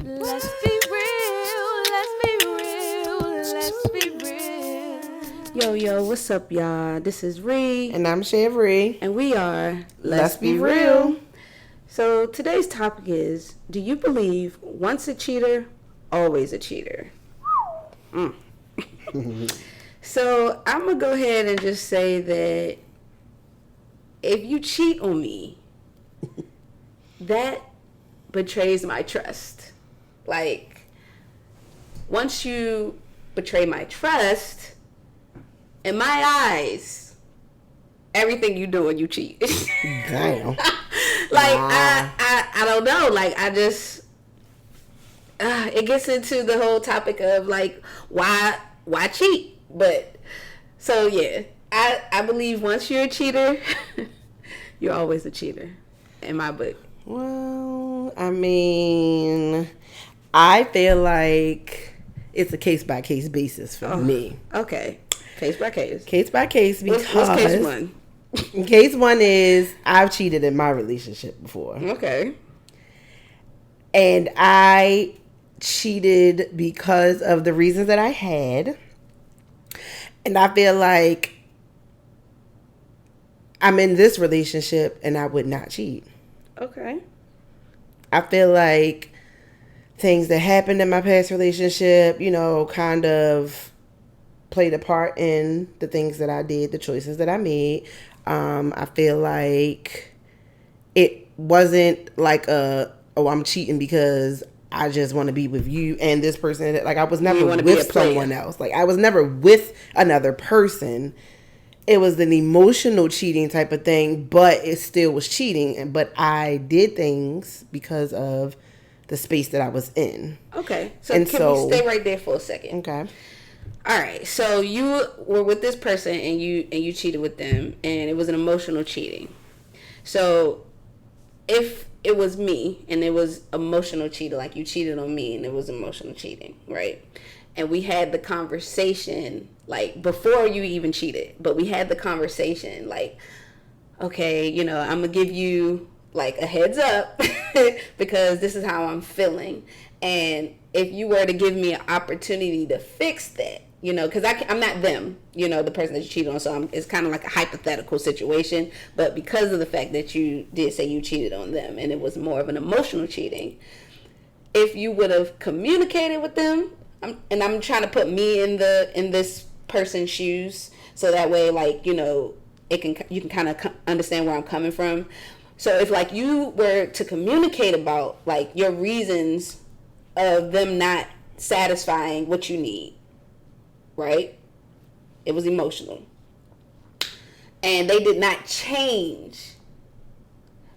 Let's be real, let's be real, let's be real. Yo, what's up, y'all? This is Ree. And I'm Cherie. And we are Let's Be Real. So today's topic is, do you believe once a cheater, always a cheater? So I'm going to go ahead and just say that if you cheat on me, that betrays my trust. Like, once you betray my trust, in my eyes, everything you do and you cheat. Damn. Like, I don't know. Like, I just, it gets into the whole topic of, like, why cheat? But, so, yeah. I believe once you're a cheater, you're always a cheater, in my book. Well, I mean, I feel like it's a case-by-case basis for me. Okay. Case by case. Case by case because... What's case one? Case one is I've cheated in my relationship before. Okay. And I cheated because of the reasons that I had. And I feel like I'm in this relationship and I would not cheat. Okay. I feel like things that happened in my past relationship, kind of played a part in the things that I did, the choices that I made. I feel like it wasn't like I'm cheating because I just want to be with you and this person. Like, I was never with someone else. Like, I was never with another person. It was an emotional cheating type of thing, but it still was cheating. But I did things because of the space that I was in. Okay. So we stay right there for a second? Okay. All right. So you were with this person and you cheated with them, and it was an emotional cheating. So if it was me and it was emotional cheating, like you cheated on me and it was emotional cheating, right? And we had the conversation, like, before you even cheated, but we had the conversation, like, okay, I'm going to give you, like, a heads up because this is how I'm feeling. And if you were to give me an opportunity to fix that, because I'm not them, the person that you cheated on, so it's kind of like a hypothetical situation. But because of the fact that you did say you cheated on them and it was more of an emotional cheating, if you would have communicated with them, I'm trying to put me in this person's shoes, so that way, like, you can kind of understand where I'm coming from. So if, like, you were to communicate about, like, your reasons of them not satisfying what you need, right? It was emotional, and they did not change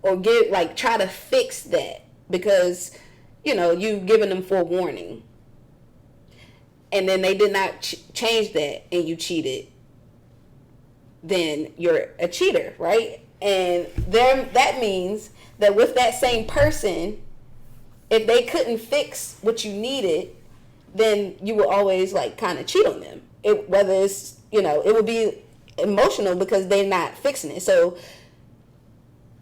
or try to fix that because you've given them forewarning. And then they did not change that and you cheated, then you're a cheater, right? And that means that with that same person, if they couldn't fix what you needed, then you will always, like, kind of cheat on them. Whether it's, it would be emotional because they're not fixing it. So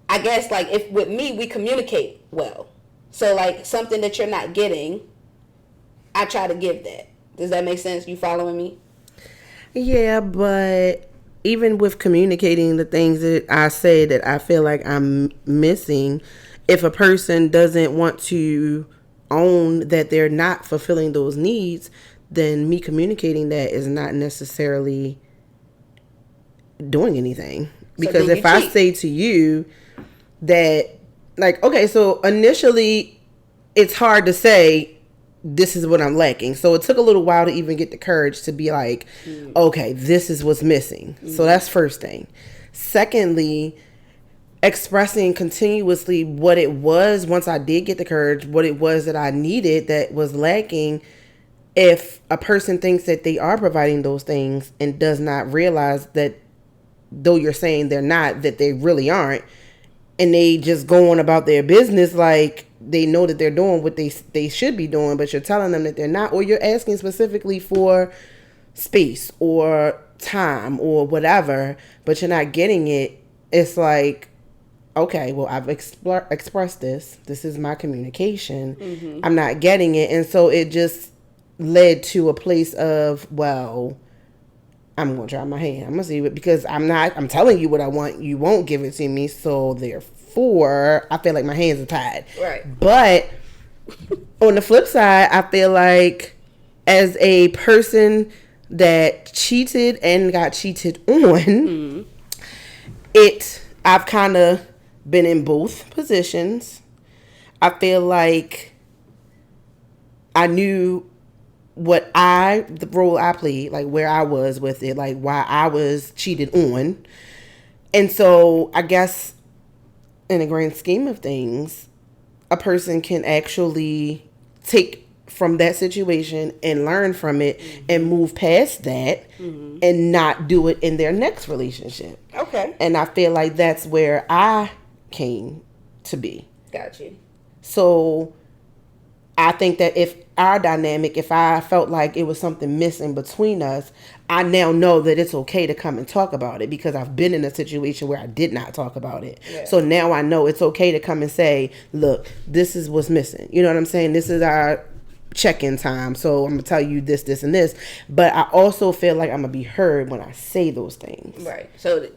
I guess, like, if with me, we communicate well. So, like, something that you're not getting, I try to give that. Does that make sense? You following me? Yeah, but even with communicating the things that I say that I feel like I'm missing, if a person doesn't want to own that they're not fulfilling those needs, then me communicating that is not necessarily doing anything. Because if I say to you that, like, okay, so initially it's hard to say, this is what I'm lacking. So it took a little while to even get the courage to be like, okay, this is what's missing. So that's first thing. Secondly, expressing continuously what it was once I did get the courage, what it was that I needed that was lacking. If a person thinks that they are providing those things and does not realize that, though you're saying they're not, that they really aren't, and they just go on about their business like they know that they're doing what they should be doing, but you're telling them that they're not, or you're asking specifically for space or time or whatever, but you're not getting it, it's like, okay, well, I've expressed this. This is my communication. I'm not getting it. And so it just led to a place of, well, I'm going to try my hand. I'm going to see it because I'm telling you what I want. You won't give it to me. So therefore, I feel like my hands are tied. Right. But on the flip side, I feel like as a person that cheated and got cheated on, I've kind of been in both positions. I feel like I knew the role I played, like where I was with it, like why I was cheated on. And so I guess in the grand scheme of things, a person can actually take from that situation and learn from it and move past that and not do it in their next relationship. Okay. And I feel like that's where I came to be. Got you. So I think that if I felt like it was something missing between us, I now know that it's okay to come and talk about it because I've been in a situation where I did not talk about it. Yeah. So now I know it's okay to come and say, look, this is what's missing. You know what I'm saying? This is our check-in time. So I'm going to tell you this, this, and this. But I also feel like I'm going to be heard when I say those things. Right. So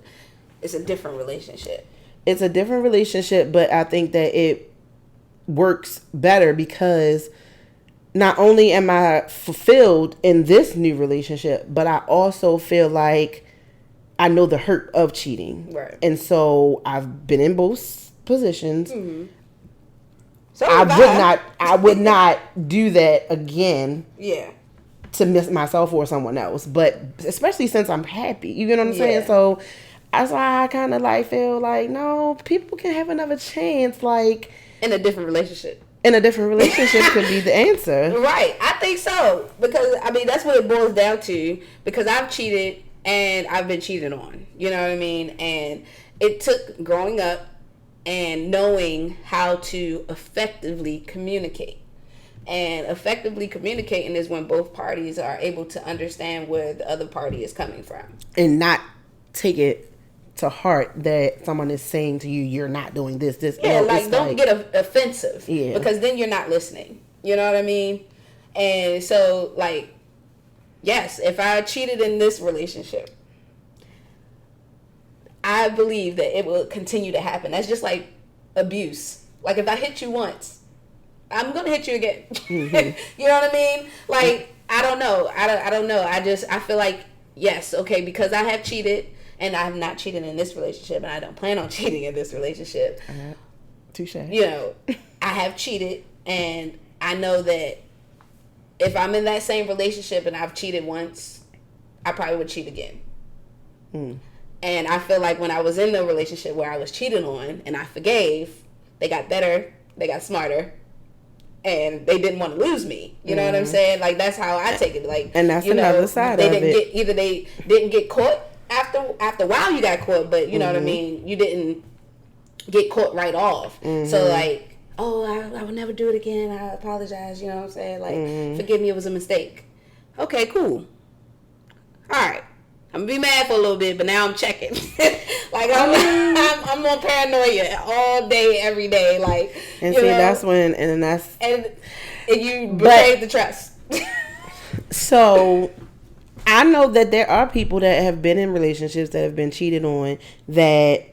it's a different relationship. It's a different relationship, but I think that it works better because not only am I fulfilled in this new relationship, but I also feel like I know the hurt of cheating. Right. And so I've been in both positions. So I would not do that again. Yeah. To miss myself or someone else. But especially since I'm happy. You get what I'm saying? So that's why I kind of like feel like, no, people can have another chance, like in a different relationship. In a different relationship could be the answer. Right. I think so. Because, I mean, that's what it boils down to. Because I've cheated and I've been cheated on. You know what I mean? And it took growing up and knowing how to effectively communicate. And effectively communicating is when both parties are able to understand where the other party is coming from. And not take it to heart that someone is saying to you, you're not doing this. Yeah, don't get offensive. Yeah. Because then you're not listening. You know what I mean? And so, like, yes, if I cheated in this relationship, I believe that it will continue to happen. That's just like abuse. Like, if I hit you once, I'm going to hit you again. You know what I mean? Like, I don't know. I don't know. I feel like, yes, okay, because I have cheated, and I have not cheated in this relationship, and I don't plan on cheating in this relationship. Touche. You know, I have cheated, and I know that if I'm in that same relationship and I've cheated once, I probably would cheat again. And I feel like when I was in the relationship where I was cheated on and I forgave, they got better, they got smarter, and they didn't want to lose me. You know what I'm saying? Like, that's how I take it. Like, and that's another side of it. Either they didn't get caught after a while you got caught, but you know what I mean? You didn't get caught right off. So, like, oh, I would never do it again. I apologize. You know what I'm saying? Like, forgive me, it was a mistake. Okay, cool. All right. I'm gonna be mad for a little bit, but now I'm checking. Like, I'm on paranoia all day, every day. Like, and see, that's when, and you betrayed the trust. So, I know that there are people that have been in relationships that have been cheated on that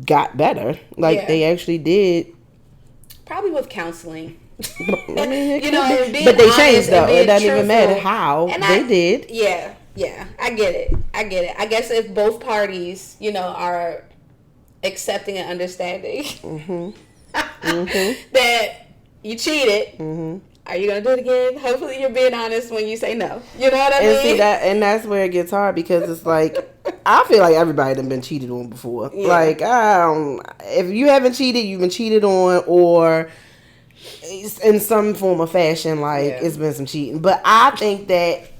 got better. Like, they actually did. Probably with counseling. I mean, but they changed though. It doesn't even matter how they did. Yeah, I get it. I guess if both parties, are accepting and understanding that you cheated, are you gonna do it again? Hopefully, you're being honest when you say no. You know what I mean? See that, and that's where it gets hard because it's like I feel like everybody done been cheated on before. Yeah. Like, if you haven't cheated, you've been cheated on, or in some form of fashion, like it's been some cheating. But I think that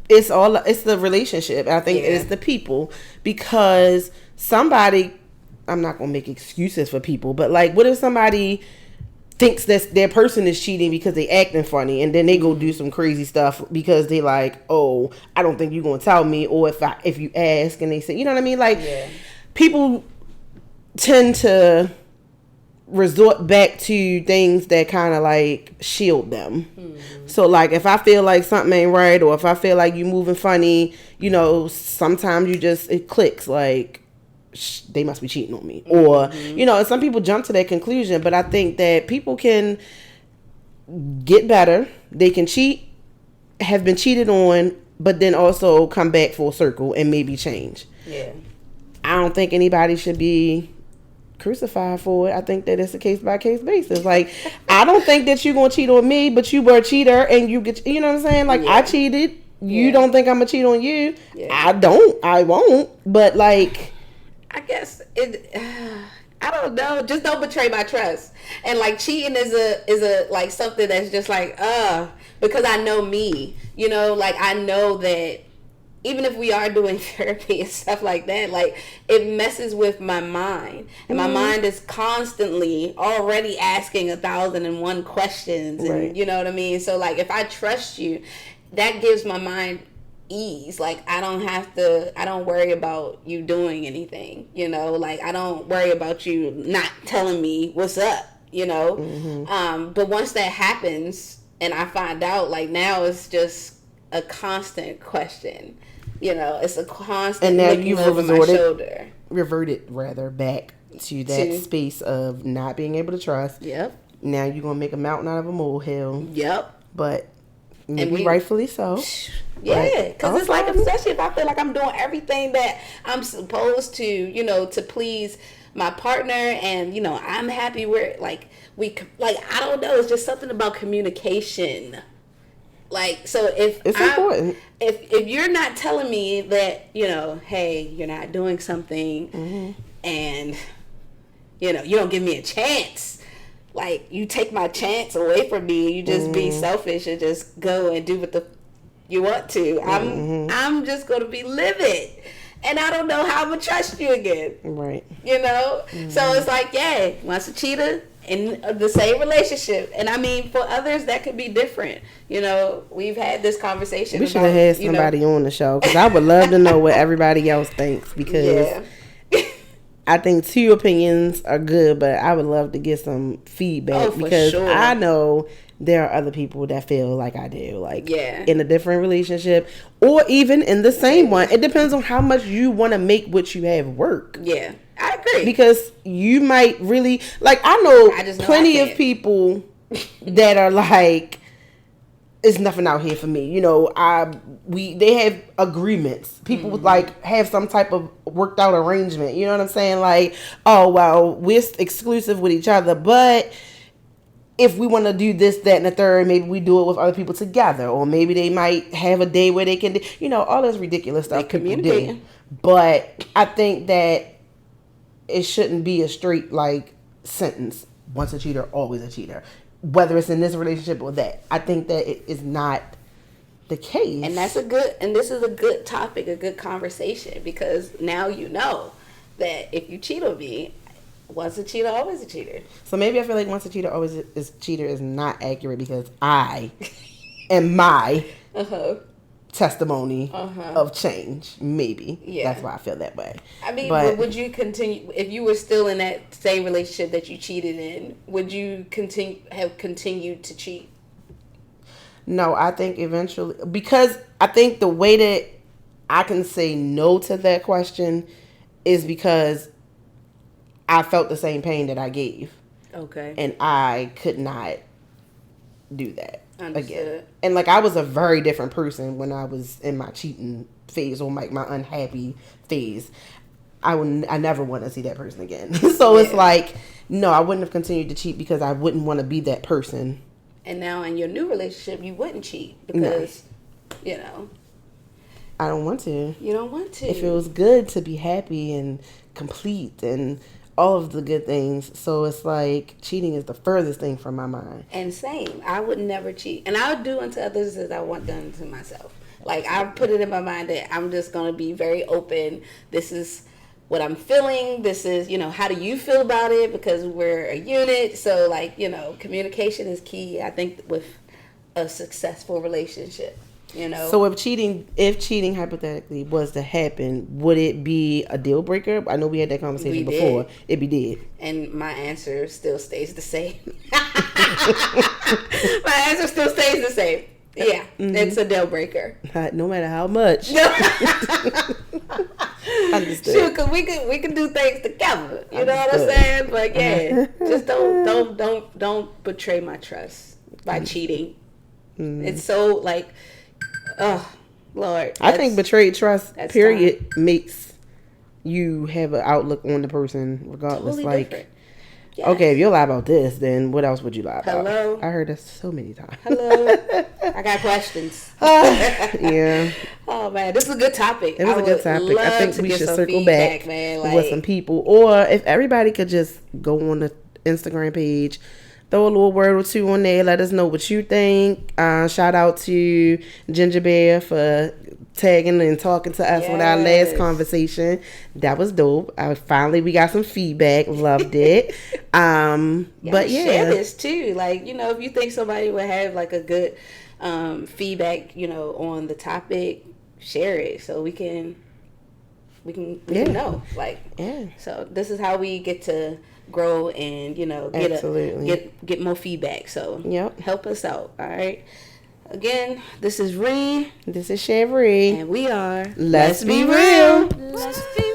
it's the relationship. I think it's the people, because somebody, I'm not gonna make excuses for people, but like, what if somebody thinks that their person is cheating because they acting funny, and then they go do some crazy stuff because they like, oh, I don't think you're gonna tell me, or if you ask and they say, you know what I mean, like people tend to resort back to things that kind of like shield them. So like if I feel like something ain't right, or if I feel like you moving funny, you know, sometimes it clicks like they must be cheating on me, or you know, and some people jump to that conclusion. But I think that people can get better. They can cheat, have been cheated on, but then also come back full circle and maybe change. Yeah. I don't think anybody should be crucified for it. I think that it's a case by case basis. Like, I don't think that you're gonna cheat on me, but you were a cheater and you get, you know what I'm saying? Like, I cheated. You don't think I'm gonna cheat on you? I won't. But like, I guess it. I don't know. Just don't betray my trust. And like cheating is a like something that's just like because I know me. You know, like I know that even if we are doing therapy and stuff like that, like it messes with my mind, and my mind is constantly already asking 1,001 questions, and you know what I mean. So like if I trust you, that gives my mind ease. Like I don't worry about you doing anything, you know, like I don't worry about you not telling me what's up, you know. But once that happens and I find out, like now it's just a constant question, you know, it's a constant, and now you've over my shoulder, reverted rather back to that space of not being able to trust. Now you're gonna make a mountain out of a molehill. But maybe rightfully so. Yeah, because it's like, especially if I feel like I'm doing everything that I'm supposed to, you know, to please my partner, and you know I'm happy where like I don't know, it's just something about communication. Like, so if it's important, if you're not telling me that, you know, hey, you're not doing something, and you know you don't give me a chance, like you take my chance away from me, you just be selfish and just go and do what you want to, I'm just gonna be livid, and I don't know how I'm gonna trust you again, right? You know, so it's like, yeah, once a cheater in the same relationship, and I mean for others that could be different. You know, we've had this conversation. We should have had somebody on the show, because I would love to know what everybody else thinks, because I think two opinions are good, but I would love to get some feedback, because I know there are other people that feel like I do, like in a different relationship or even in the same one. It depends on how much you want to make what you have work. Yeah, I agree. Because you might really, like, I know plenty of people that are like, it's nothing out here for me. You know, they have agreements. People would like have some type of worked out arrangement. You know what I'm saying? Like, oh, well, we're exclusive with each other, but if we want to do this, that, and the third, maybe we do it with other people together, or maybe they might have a day where they can, you know, all this ridiculous stuff people do. But I think that it shouldn't be a straight like sentence. Once a cheater, always a cheater. Whether it's in this relationship or that, I think that it is not the case. And this is a good topic, a good conversation, because now you know that if you cheat on me, once a cheater, always a cheater. So maybe I feel like once a cheater, always a cheater is not accurate, because I am my testimony of change. Maybe. That's why I feel that way. I mean, but would you continue, if you were still in that same relationship that you cheated in, would you have continued to cheat? No, I think eventually, because I think the way that I can say no to that question is because I felt the same pain that I gave. Okay. And I could not do that again. And like, I was a very different person when I was in my cheating phase, or like my unhappy phase. I never want to see that person again. So it's like, no, I wouldn't have continued to cheat, because I wouldn't want to be that person. And now in your new relationship, you wouldn't cheat because, you know, I don't want to. You don't want to. It feels good to be happy and complete and all of the good things. So it's like cheating is the furthest thing from my mind. And same. I would never cheat. And I would do unto others as I want done to myself. Like, I put it in my mind that I'm just going to be very open. This is what I'm feeling. This is, you know, how do you feel about it? Because we're a unit. So, like, you know, communication is key, I think, with a successful relationship. You know. So if cheating hypothetically was to happen, would it be a deal breaker? I know we had that conversation before. It'd be dead. And my answer still stays the same. My answer still stays the same. Yeah, it's a deal breaker. No matter how much. Understood. Sure, cause we can do things together. You know what I'm saying? But yeah, just don't betray my trust by cheating. It's so like, oh Lord. I think betrayed trust period makes you have an outlook on the person regardless. Totally like different. Yes. Okay, if you lie about this, then what else would you lie about? Hello? I heard this so many times. Hello? I got questions. Yeah. Oh, man. This is a good topic. It was a good topic. I think we should circle back with some people. Or if everybody could just go on the Instagram page, throw a little word or two on there. Let us know what you think. Shout out to Ginger Bear for tagging and talking to us with our last conversation. That was dope. Finally, we got some feedback. Loved it. But yeah, share this too. Like, you know, if you think somebody would have like a good feedback, you know, on the topic, share it so we can know. Like, so this is how we get to grow and, you know, get more feedback. So help us out. All right. Again, this is Ree. This is Cherie. And we are Let's Be Real. Let's be